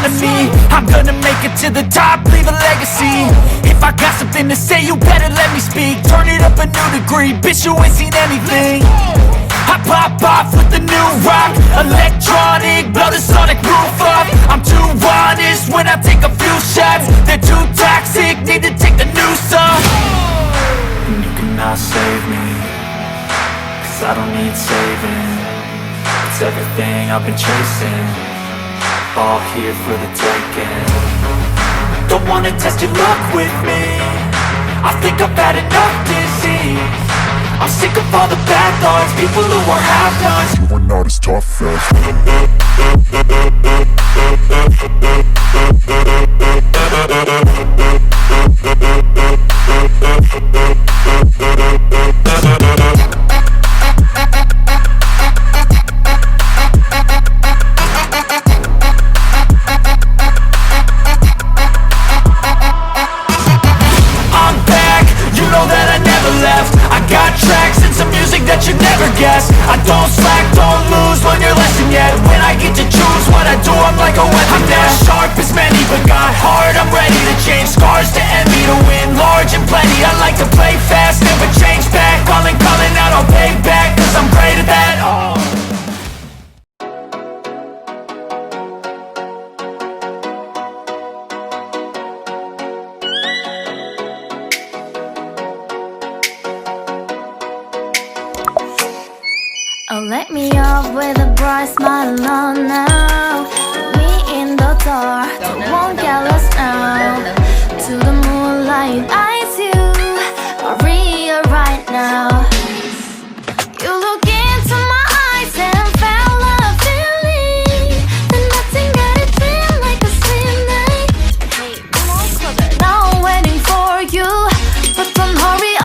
enemy. I'm gonna make it to the top, leave a legacy. If I got something to say, you better let me speak. Turn it up a new degree, bitch, you ain't seen anything. I pop off with the new rock, electronic, blow the sonic roof up. I'm too honest when I take a few shots. They're too toxic, need to take the noose off. And you cannot save me, cause I don't need saving. It's everything I've been chasing, all here for the taking. Don't wanna test your luck with me, I think I've had enough disease. I'm sick of all the bad thoughts, people who are half-nots. You are not as tough as I'm back, you know that I never left. I got tracks and some music that you never guess. I don't slack, don't lose, learn your lesson yet. When I get to choose what I do, I'm like a weapon. I'm not sharp as many, but got heart. I'm ready to change scars to envy, to win large and plenty. I like to play fast, never change back. Calling out, I'll pay back, cause I'm great at that. Oh. Oh, let me off with a bright smile on now. Me in the dark, won't get lost now. To the moonlight, eyes you, Maria right now. You look into my eyes and felt a feeling that nothing got it feel like a slim night. Hey, come on, closer. Now I'm waiting for you, but don't hurry.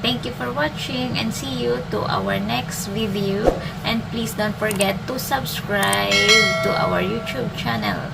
Thank you for watching and see you to our next video. And please don't forget to subscribe to our YouTube channel.